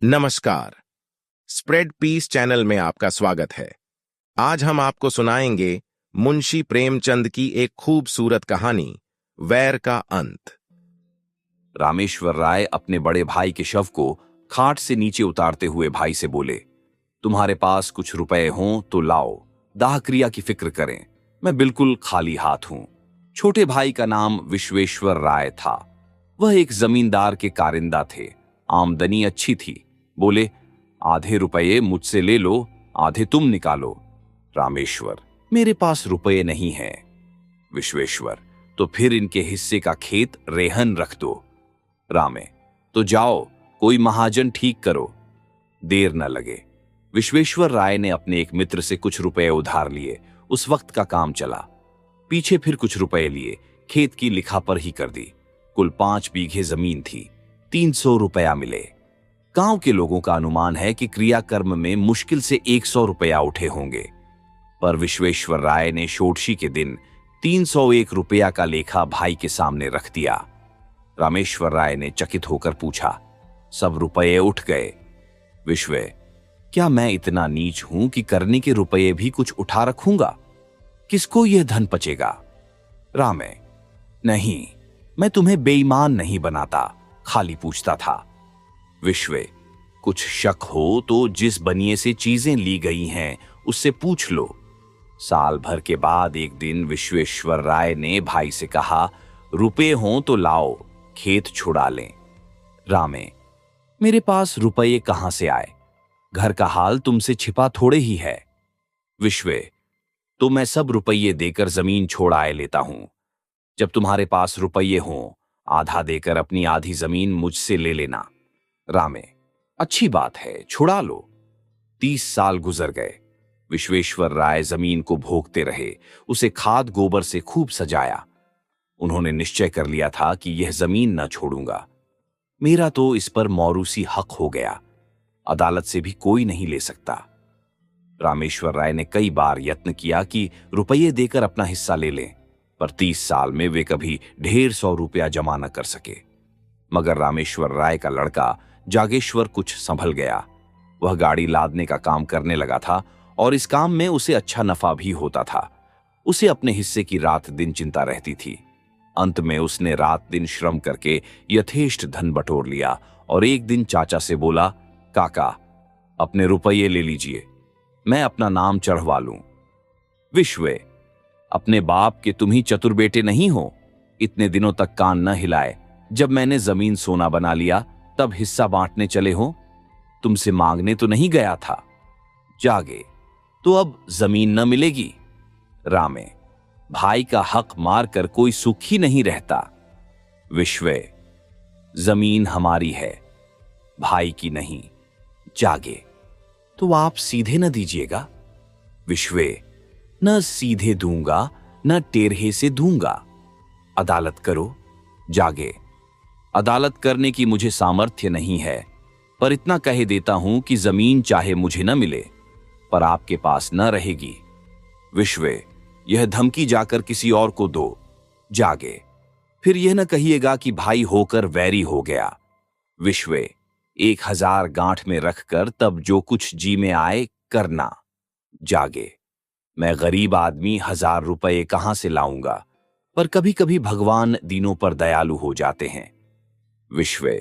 नमस्कार। Spread piece channel में आपका स्वागत है। आज हम आपको सुनाएंगे मुंशी प्रेमचंद की एक खूबसूरत कहानी, वैर का अंत। रामेश्वर राय अपने बड़े भाई के शव को खाट से नीचे उतारते हुए भाई से बोले, तुम्हारे पास कुछ रुपए हों तो लाओ, दाह क्रिया की फिक्र करें, मैं बिल्कुल खाली हाथ हूं। छोटे भाई का नाम विश्वेश्वर राय था। वह एक जमींदार के कारिंदा थे। आमदनी अच्छी थी। बोले, आधे रुपये मुझसे ले लो, आधे तुम निकालो। रामेश्वर, मेरे पास रुपये नहीं है। विश्वेश्वर, तो फिर इनके हिस्से का खेत रेहन रख दो। रामे, तो जाओ कोई महाजन ठीक करो, देर न लगे। विश्वेश्वर राय ने अपने एक मित्र से कुछ रुपए उधार लिए। उस वक्त का काम चला। पीछे फिर कुछ रुपए लिए, खेत की लिखा पर ही कर दी। कुल 5 बीघे जमीन थी। 300 रुपया मिले। गांव के लोगों का अनुमान है कि क्रियाकर्म में मुश्किल से 100 रुपया उठे होंगे। पर विश्वेश्वर राय ने षोडशी के दिन 301 रुपया का लेखा भाई के सामने रख दिया। रामेश्वर राय ने चकित होकर पूछा, सब रुपये उठ गए? विश्वे, क्या मैं इतना नीच हूं कि करने के रुपये भी कुछ उठा रखूंगा? किसको यह धन पचेगा? रामे, नहीं, मैं तुम्हें बेईमान नहीं बनाता, खाली पूछता था। विश्वे, कुछ शक हो तो जिस बनिए से चीजें ली गई हैं उससे पूछ लो। साल भर के बाद एक दिन विश्वेश्वर राय ने भाई से कहा, रुपए हों तो लाओ, खेत छुड़ा लें। रामे, मेरे पास रुपये कहां से आए? घर का हाल तुमसे छिपा थोड़े ही है। विश्वे, तो मैं सब रुपये देकर जमीन छोड़ाए लेता हूं। जब तुम्हारे पास रुपये हों, आधा देकर अपनी आधी जमीन मुझसे ले लेना। रामे, अच्छी बात है, छुड़ा लो। 30 साल गुजर गए। विश्वेश्वर राय जमीन को भोगते रहे। उसे खाद गोबर से खूब सजाया। उन्होंने निश्चय कर लिया था कि यह जमीन न छोड़ूंगा। मेरा तो इस पर मौरूसी हक हो गया। अदालत से भी कोई नहीं ले सकता। रामेश्वर राय ने कई बार यत्न किया कि रुपये देकर अपना हिस्सा ले लें, पर 30 साल में वे कभी 150 रुपया जमा न कर सके। मगर रामेश्वर राय का लड़का जागेश्वर कुछ संभल गया। वह गाड़ी लादने का काम करने लगा था और इस काम में उसे अच्छा नफा भी होता था। उसे अपने हिस्से की रात दिन चिंता रहती थी। अंत में उसने रात दिन श्रम करके यथेष्ट धन बटोर लिया और एक दिन चाचा से बोला, काका, अपने रुपये ले लीजिए, मैं अपना नाम चढ़वा लूं। विश्वे, अपने बाप के तुम ही चतुर बेटे नहीं हो? इतने दिनों तक कान न हिलाए। जब मैंने जमीन सोना बना लिया तब हिस्सा बांटने चले हो? तुमसे मांगने तो नहीं गया था। जागे, तो अब जमीन न मिलेगी। रामे, भाई का हक मारकर कोई सुख ही नहीं रहता। विश्वे, जमीन हमारी है, भाई की नहीं। जागे, तो आप सीधे न दीजिएगा। विश्वे, न सीधे दूंगा न टेढ़े से दूंगा। अदालत करो। जागे, अदालत करने की मुझे सामर्थ्य नहीं है, पर इतना कह देता हूं कि जमीन चाहे मुझे न मिले, पर आपके पास न रहेगी। विश्वे, यह धमकी जाकर किसी और को दो। जागे, फिर यह न कहिएगा कि भाई होकर वैरी हो गया। विश्वे, 1000 गांठ में रखकर तब जो कुछ जी में आए करना। जागे, मैं गरीब आदमी 1000 रुपये कहां से लाऊंगा, पर कभी कभी भगवान दीनों पर दयालु हो जाते हैं। विश्वे,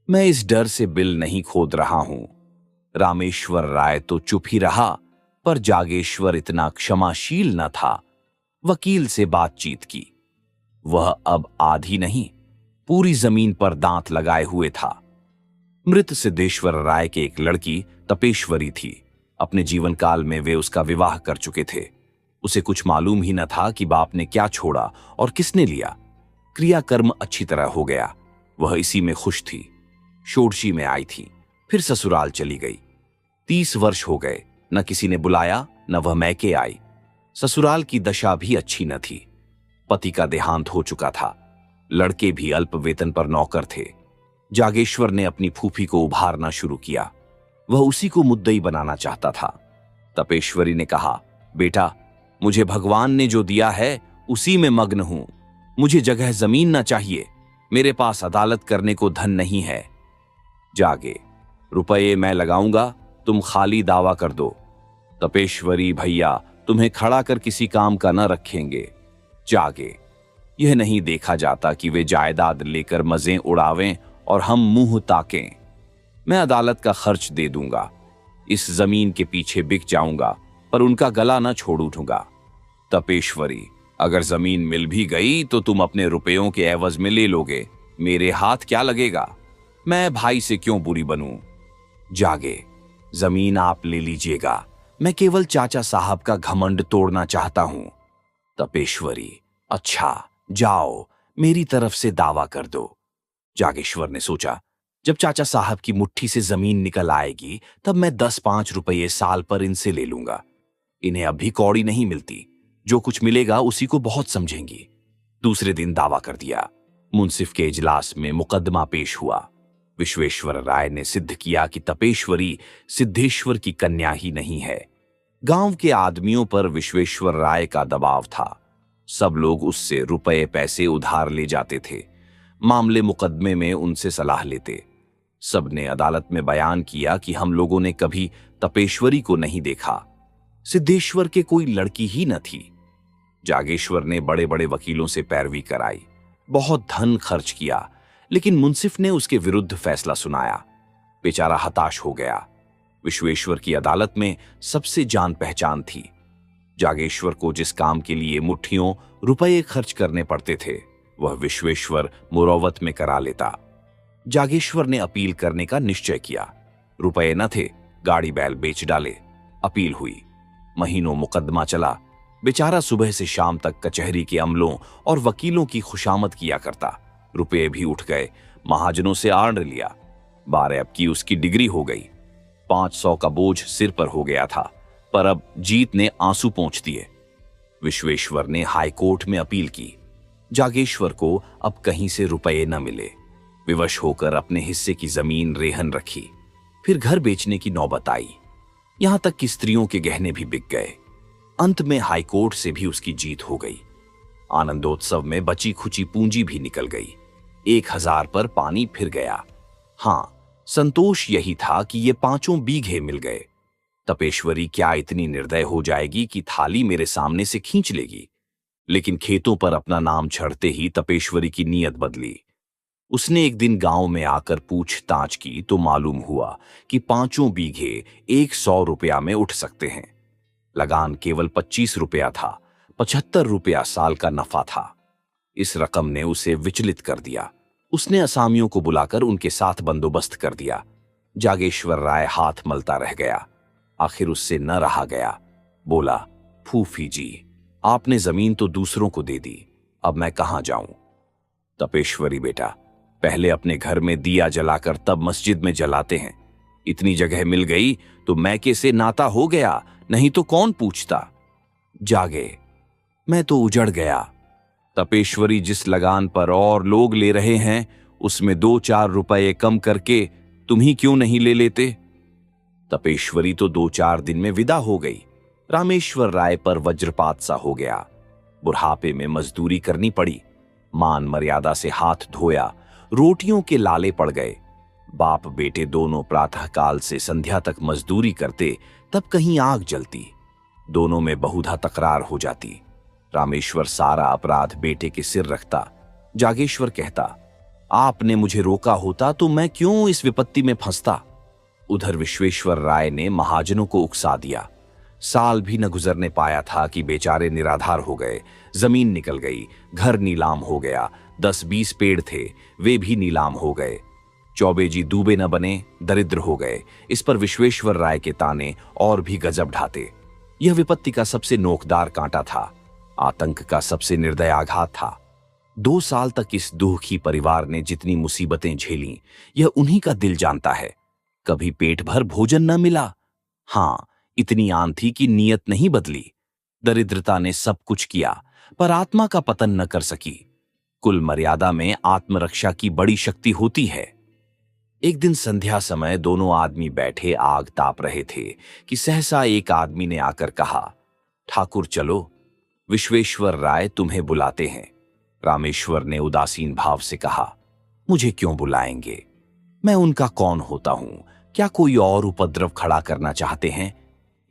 मैं इस डर से बिल नहीं खोद रहा हूं। रामेश्वर राय तो चुप ही रहा, पर जागेश्वर इतना क्षमाशील न था। वकील से बातचीत की। वह अब आधी नहीं, पूरी जमीन पर दांत लगाए हुए था। मृत सिद्धेश्वर राय के एक लड़की तपेश्वरी थी। अपने जीवन काल में वे उसका विवाह कर चुके थे। उसे कुछ मालूम ही न था कि बाप ने क्या छोड़ा और किसने लिया। क्रियाकर्म अच्छी तरह हो गया। वह इसी में खुश थी। षोडशी में आई थी, फिर ससुराल चली गई। 30 वर्ष हो गए, न किसी ने बुलाया न वह मैके आई। ससुराल की दशा भी अच्छी न थी। पति का देहांत हो चुका था। लड़के भी अल्प वेतन पर नौकर थे। जागेश्वर ने अपनी फूफी को उभारना शुरू किया। वह उसी को मुद्दई बनाना चाहता था। तपेश्वरी ने कहा, बेटा, मुझे भगवान ने जो दिया है उसी में मग्न हूं। मुझे जगह जमीन न चाहिए। मेरे पास अदालत करने को धन नहीं है। जागे, रुपये मैं लगाऊंगा, तुम खाली दावा कर दो। तपेश्वरी भैया तुम्हें खड़ा कर किसी काम का न रखेंगे। जागे, यह नहीं देखा जाता कि वे जायदाद लेकर मजे उड़ावें और हम मुंह ताकें। मैं अदालत का खर्च दे दूंगा, इस जमीन के पीछे बिक जाऊंगा, पर उनका गला न छोड़ उठूंगा। तपेश्वरी, अगर जमीन मिल भी गई तो तुम अपने रुपयों के एवज में ले लोगे, मेरे हाथ क्या लगेगा? मैं भाई से क्यों बुरी बनूं? जागे, जमीन आप ले लीजिएगा, मैं केवल चाचा साहब का घमंड तोड़ना चाहता हूं। तपेश्वरी, अच्छा जाओ, मेरी तरफ से दावा कर दो। जागेश्वर ने सोचा, जब चाचा साहब की मुट्ठी से जमीन निकल आएगी तब मैं 10-5 रुपये साल पर इनसे ले लूंगा। इन्हें अभी कौड़ी नहीं मिलती, जो कुछ मिलेगा उसी को बहुत समझेंगी। दूसरे दिन दावा कर दिया। मुंसिफ के इजलास में मुकदमा पेश हुआ। विश्वेश्वर राय ने सिद्ध किया कि तपेश्वरी सिद्धेश्वर की कन्या ही नहीं है। गांव के आदमियों पर विश्वेश्वर राय का दबाव था। सब लोग उससे रुपए पैसे उधार ले जाते थे, मामले मुकदमे में उनसे सलाह लेते। सबने अदालत में बयान किया कि हम लोगों ने कभी तपेश्वरी को नहीं देखा, सिद्धेश्वर के कोई लड़की ही न थी। जागेश्वर ने बड़े बड़े वकीलों से पैरवी कराई, बहुत धन खर्च किया, लेकिन मुंसिफ ने उसके विरुद्ध फैसला सुनाया। बेचारा हताश हो गया। विश्वेश्वर की अदालत में सबसे जान पहचान थी। जागेश्वर को जिस काम के लिए मुट्ठियों रुपये खर्च करने पड़ते थे, वह विश्वेश्वर मुरौवत में करा लेता। जागेश्वर ने अपील करने का निश्चय किया। रुपये न थे, गाड़ी बैल बेच डाले। अपील हुई, महीनों मुकदमा चला। बेचारा सुबह से शाम तक कचहरी के अमलों और वकीलों की खुशामद किया करता। रुपये भी उठ गए, महाजनों से आड़ लिया। 12 अब की उसकी डिग्री हो गई। 500 का बोझ सिर पर हो गया था, पर अब जीत ने आंसू पोंछ दिए। विश्वेश्वर ने हाईकोर्ट में अपील की। जागेश्वर को अब कहीं से रुपये न मिले। विवश होकर अपने हिस्से की जमीन रेहन रखी। फिर घर बेचने की नौबत आई, यहां तक कि स्त्रियों के गहने भी बिक गए। अंत में हाईकोर्ट से भी उसकी जीत हो गई। आनंदोत्सव में बची खुची पूंजी भी निकल गई। 1000 पर पानी फिर गया। हां, संतोष यही था कि ये 5 बीघे मिल गए। तपेश्वरी क्या इतनी निर्दय हो जाएगी कि थाली मेरे सामने से खींच लेगी? लेकिन खेतों पर अपना नाम छड़ते ही तपेश्वरी की नीयत बदली। उसने एक दिन गांव में आकर पूछताछ की तो मालूम हुआ कि 5 बीघे 100 रुपया में उठ सकते हैं। लगान केवल 25 रुपया था, 75 रुपया साल का नफा था। इस रकम ने उसे विचलित कर दिया। उसने असामियों को बुलाकर उनके साथ बंदोबस्त कर दिया। जागेश्वर राय हाथ मलता रह गया। आखिर उससे न रहा गया। बोला, फूफी जी, आपने जमीन तो दूसरों को दे दी, अब मैं कहां जाऊं? तपेश्वरी बेटा, पहले अपने घर में दिया जलाकर तब मस्जिद में जलाते हैं। इतनी जगह मिल गई तो मैके से नाता हो गया, नहीं तो कौन पूछता? जागे, मैं तो उजड़ गया। तपेश्वरी जिस लगान पर और लोग ले रहे हैं उसमें 2-4 रुपये कम करके तुम ही क्यों नहीं ले लेते? तपेश्वरी तो 2-4 दिन में विदा हो गई। रामेश्वर राय पर वज्रपात सा हो गया। बुढ़ापे में मजदूरी करनी पड़ी। मान मर्यादा से हाथ धोया, रोटियों के लाले पड़ गए। बाप बेटे दोनों प्रातःकाल से संध्या तक मजदूरी करते, तब कहीं आग जलती। दोनों में बहुधा तकरार हो जाती। रामेश्वर सारा अपराध बेटे के सिर रखता। जागेश्वर कहता, आपने मुझे रोका होता तो मैं क्यों इस विपत्ति में फंसता? उधर विश्वेश्वर राय ने महाजनों को उकसा दिया। साल भी न गुजरने पाया था कि बेचारे निराधार हो गए। जमीन निकल गई, घर नीलाम हो गया। 10-20 पेड़ थे, वे भी नीलाम हो गए। चौबे जी दूबे न बने, दरिद्र हो गए। इस पर विश्वेश्वर राय के ताने और भी गजब ढाते। यह विपत्ति का सबसे नोकदार कांटा था, आतंक का सबसे निर्दय आघात था। 2 साल तक इस दुखी परिवार ने जितनी मुसीबतें झेली, यह उन्हीं का दिल जानता है। कभी पेट भर भोजन न मिला। हां, इतनी आन थी कि नीयत नहीं बदली। दरिद्रता ने सब कुछ किया, पर आत्मा का पतन न कर सकी। कुल मर्यादा में आत्मरक्षा की बड़ी शक्ति होती है। एक दिन संध्या समय दोनों आदमी बैठे आग ताप रहे थे कि सहसा एक आदमी ने आकर कहा, ठाकुर चलो, विश्वेश्वर राय तुम्हें बुलाते हैं। रामेश्वर ने उदासीन भाव से कहा, मुझे क्यों बुलाएंगे? मैं उनका कौन होता हूं? क्या कोई और उपद्रव खड़ा करना चाहते हैं?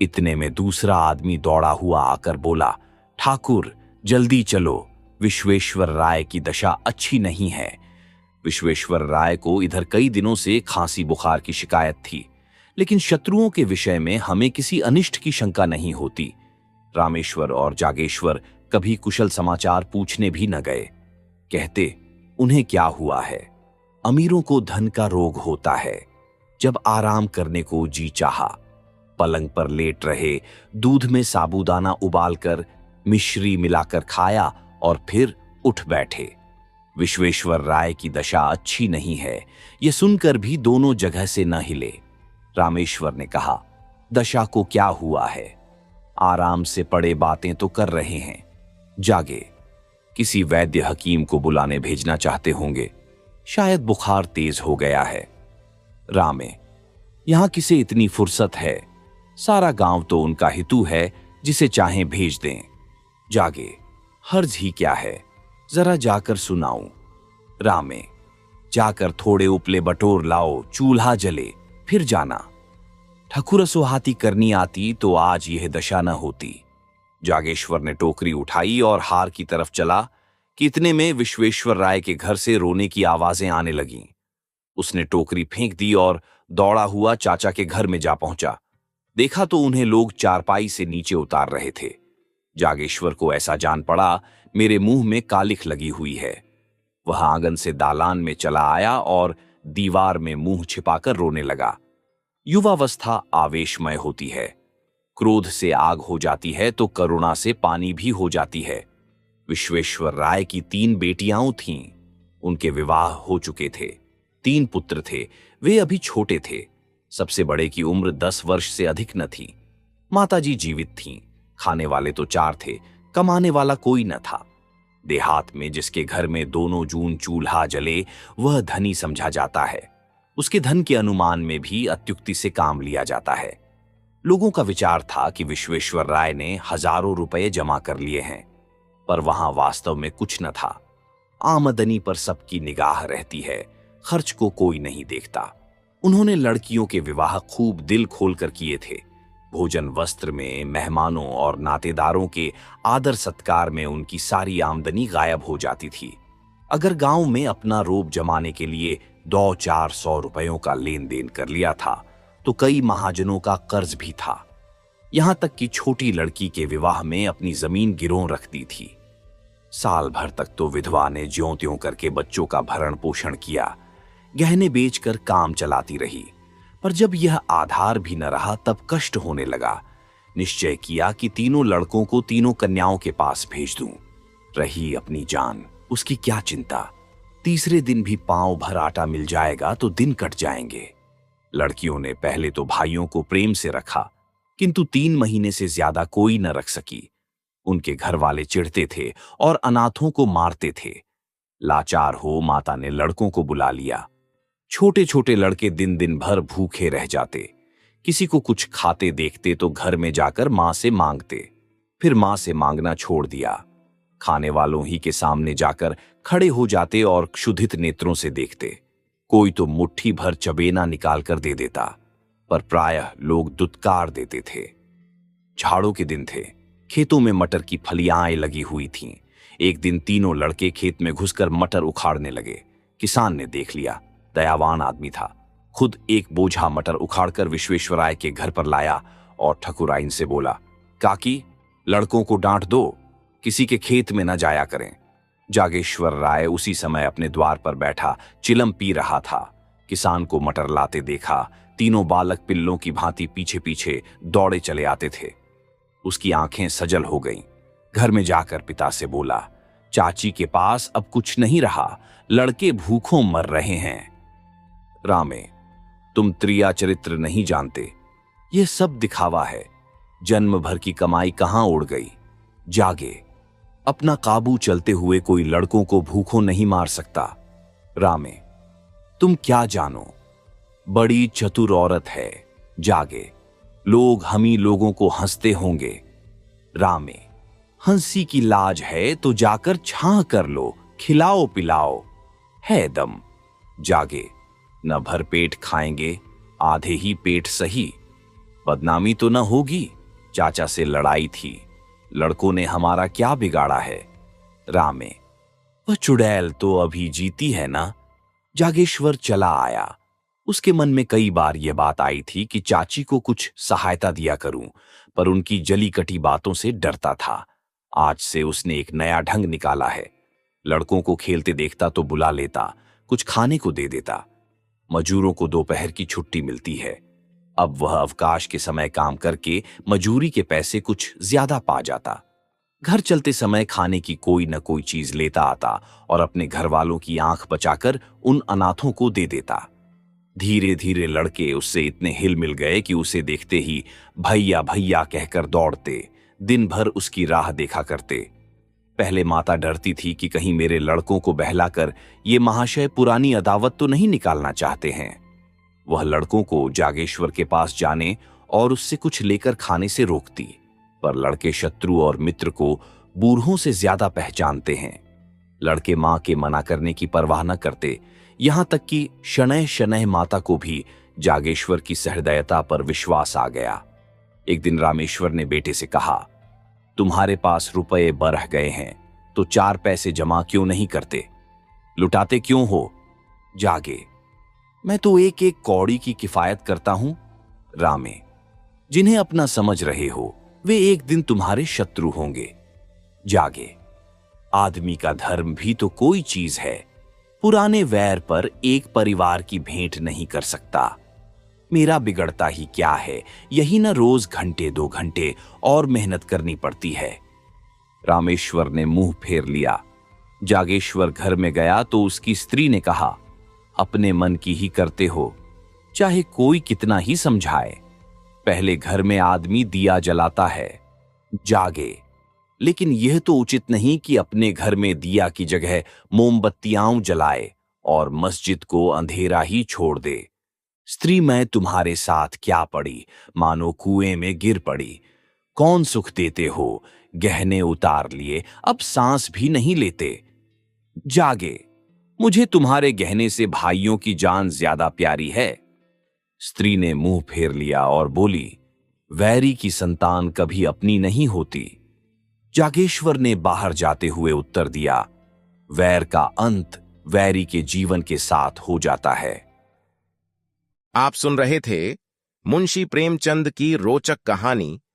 इतने में दूसरा आदमी दौड़ा हुआ आकर बोला, ठाकुर जल्दी चलो, विश्वेश्वर राय की दशा अच्छी नहीं है। विश्वेश्वर राय को इधर कई दिनों से खांसी बुखार की शिकायत थी, लेकिन शत्रुओं के विषय में हमें किसी अनिष्ट की शंका नहीं होती। रामेश्वर और जागेश्वर कभी कुशल समाचार पूछने भी न गए। कहते, उन्हें क्या हुआ है? अमीरों को धन का रोग होता है। जब आराम करने को जी चाहा, पलंग पर लेट रहे, दूध में साबूदाना उबालकर मिश्री मिलाकर खाया और फिर उठ बैठे। विश्वेश्वर राय की दशा अच्छी नहीं है, यह सुनकर भी दोनों जगह से न हिले। रामेश्वर ने कहा, दशा को क्या हुआ है? आराम से पड़े बातें तो कर रहे हैं। जागे, किसी वैद्य हकीम को बुलाने भेजना चाहते होंगे, शायद बुखार तेज हो गया है। रामे, यहां किसे इतनी फुर्सत है? सारा गांव तो उनका हितू है, जिसे चाहें भेज दें। जागे, हर्ज ही क्या है, जरा जाकर सुनाऊं। रामे, जाकर थोड़े उपले बटोर लाओ, चूल्हा जले, फिर जाना। ठकुर सुहाती करनी आती तो आज यह दशा न होती। जागेश्वर ने टोकरी उठाई और हार की तरफ चला कि इतने में विश्वेश्वर राय के घर से रोने की आवाजें आने लगीं। उसने टोकरी फेंक दी और दौड़ा हुआ चाचा के घर में जा पहुंचा। देखा तो उन्हें लोग चारपाई से नीचे उतार रहे थे। जागेश्वर को ऐसा जान पड़ा, मेरे मुंह में कालिख लगी हुई है। वह आंगन से दालान में चला आया और दीवार में मुंह छिपाकर रोने लगा। युवावस्था आवेशमय होती है, क्रोध से आग हो जाती है तो करुणा से पानी भी हो जाती है। विश्वेश्वर राय की 3 बेटियां थीं, उनके विवाह हो चुके थे। 3 पुत्र थे, वे अभी छोटे थे। सबसे बड़े की उम्र 10 वर्ष से अधिक न थी। माताजी जीवित थीं, खाने वाले तो 4 थे, कमाने वाला कोई न था। देहात में जिसके घर में दोनों जून चूल्हा जले, वह धनी समझा जाता है। उसके धन के अनुमान में भी अत्युक्ति से काम लिया जाता है। लोगों का विचार था कि विश्वेश्वर राय ने हजारों रुपए जमा कर लिए हैं, पर वहां वास्तव में कुछ न था। आमदनी पर सबकी निगाह रहती है, खर्च को कोई नहीं देखता। उन्होंने लड़कियों के विवाह खूब दिल खोलकर किए थे। भोजन वस्त्र में, मेहमानों और नातेदारों के आदर सत्कार में उनकी सारी आमदनी गायब हो जाती थी। अगर गांव में अपना रोब जमाने के लिए 200-400 रुपयों का लेन देन कर लिया था तो कई महाजनों का कर्ज भी था। यहां तक कि छोटी लड़की के विवाह में अपनी जमीन गिरों रख दी थी। साल भर तक तो विधवा ने ज्यों-त्यों करके बच्चों का भरण पोषण किया, गहने बेचकर काम चलाती रही। पर जब यह आधार भी न रहा तब कष्ट होने लगा। निश्चय किया कि तीनों लड़कों को तीनों कन्याओं के पास भेज दूं। रही अपनी जान, उसकी क्या चिंता। तीसरे दिन भी पांव भर आटा मिल जाएगा तो दिन कट जाएंगे। लड़कियों ने पहले तो भाइयों को प्रेम से रखा, किंतु 3 महीने से ज्यादा कोई न रख सकी। उनके घर वाले चिढ़ते थे और अनाथों को मारते थे। लाचार हो माता ने लड़कों को बुला लिया। छोटे छोटे लड़के दिन दिन भर भूखे रह जाते। किसी को कुछ खाते देखते तो घर में जाकर मां से मांगते, फिर मां से मांगना छोड़ दिया। खाने वालों ही के सामने जाकर खड़े हो जाते और क्षुधित नेत्रों से देखते। कोई तो मुट्ठी भर चबेना निकाल कर दे देता, पर प्रायः लोग दुत्कार देते थे। झाड़ों के दिन थे, खेतों में मटर की फलियां लगी हुई थीं। एक दिन तीनों लड़के खेत में घुसकर मटर उखाड़ने लगे। किसान ने देख लिया, दयावान आदमी था। खुद एक बोझा मटर उखाड़कर विश्वेश्वर राय के घर पर लाया और ठकुराइन से बोला, काकी, लड़कों को डांट दो, किसी के खेत में न जाया करें। जागेश्वर राय उसी समय अपने द्वार पर बैठा चिलम पी रहा था। किसान को मटर लाते देखा, तीनों बालक पिल्लों की भांति पीछे पीछे दौड़े चले आते थे। उसकी आंखें सजल हो गईं। घर में जाकर पिता से बोला, चाची के पास अब कुछ नहीं रहा, लड़के भूखों मर रहे हैं। रामे, तुम त्रिया चरित्र नहीं जानते, यह सब दिखावा है। जन्म भर की कमाई कहां उड़ गई। जागे, अपना काबू चलते हुए कोई लड़कों को भूखों नहीं मार सकता। रामे, तुम क्या जानो, बड़ी चतुर औरत है। जागे, लोग हमी लोगों को हंसते होंगे। रामे, हंसी की लाज है तो जाकर छां कर लो, खिलाओ पिलाओ है दम। जागे, न भरपेट खाएंगे, आधे ही पेट सही। बदनामी तो न होगी, चाचा से लड़ाई थी, लड़कों ने हमारा क्या बिगाड़ा है। रामे, वह चुड़ैल तो अभी जीती है ना। जागेश्वर चला आया। उसके मन में कई बार यह बात आई थी कि चाची को कुछ सहायता दिया करूं, पर उनकी जली कटी बातों से डरता था। आज से उसने एक नया ढंग निकाला है। लड़कों को खेलते देखता तो बुला लेता, कुछ खाने को दे देता। मजूरों को दोपहर की छुट्टी मिलती है। अब वह अवकाश के समय काम करके मजूरी के पैसे कुछ ज्यादा पा जाता। घर चलते समय खाने की कोई न कोई चीज लेता आता और अपने घर वालों की आंख बचाकर उन अनाथों को दे देता। धीरे धीरे लड़के उससे इतने हिल मिल गए कि उसे देखते ही भैया भैया कहकर दौड़ते, दिन भर उसकी राह देखा करते। पहले माता डरती थी कि कहीं मेरे लड़कों को बहलाकर ये महाशय पुरानी अदावत तो नहीं निकालना चाहते हैं। वह लड़कों को जागेश्वर के पास जाने और उससे कुछ लेकर खाने से रोकती, पर लड़के शत्रु और मित्र को बूढ़ों से ज्यादा पहचानते हैं। लड़के मां के मना करने की परवाह न करते, यहां तक कि शनैः शनैः माता को भी जागेश्वर की सहृदयता पर विश्वास आ गया। एक दिन रामेश्वर ने बेटे से कहा, तुम्हारे पास रुपए बरह गए हैं तो 4 पैसे जमा क्यों नहीं करते? लुटाते क्यों हो? जागे, मैं तो एक एक कौड़ी की किफायत करता हूं। रामे, जिन्हें अपना समझ रहे हो वे एक दिन तुम्हारे शत्रु होंगे। जागे, आदमी का धर्म भी तो कोई चीज है। पुराने वैर पर एक परिवार की भेंट नहीं कर सकता। मेरा बिगड़ता ही क्या है, यही न रोज घंटे 2 घंटे और मेहनत करनी पड़ती है। रामेश्वर ने मुंह फेर लिया। जागेश्वर घर में गया तो उसकी स्त्री ने कहा, अपने मन की ही करते हो, चाहे कोई कितना ही समझाए। पहले घर में आदमी दिया जलाता है। जागे, लेकिन यह तो उचित नहीं कि अपने घर में दिया की जगह मोमबत्तियां जलाए और मस्जिद को अंधेरा ही छोड़ दे। स्त्री, मैं तुम्हारे साथ क्या पड़ी, मानो कुएं में गिर पड़ी। कौन सुख देते हो, गहने उतार लिए, अब सांस भी नहीं लेते। जागे, मुझे तुम्हारे गहने से भाइयों की जान ज्यादा प्यारी है। स्त्री ने मुंह फेर लिया और बोली, वैरी की संतान कभी अपनी नहीं होती। जागेश्वर ने बाहर जाते हुए उत्तर दिया, वैर का अंत वैरी के जीवन के साथ हो जाता है। आप सुन रहे थे मुंशी प्रेमचंद की रोचक कहानी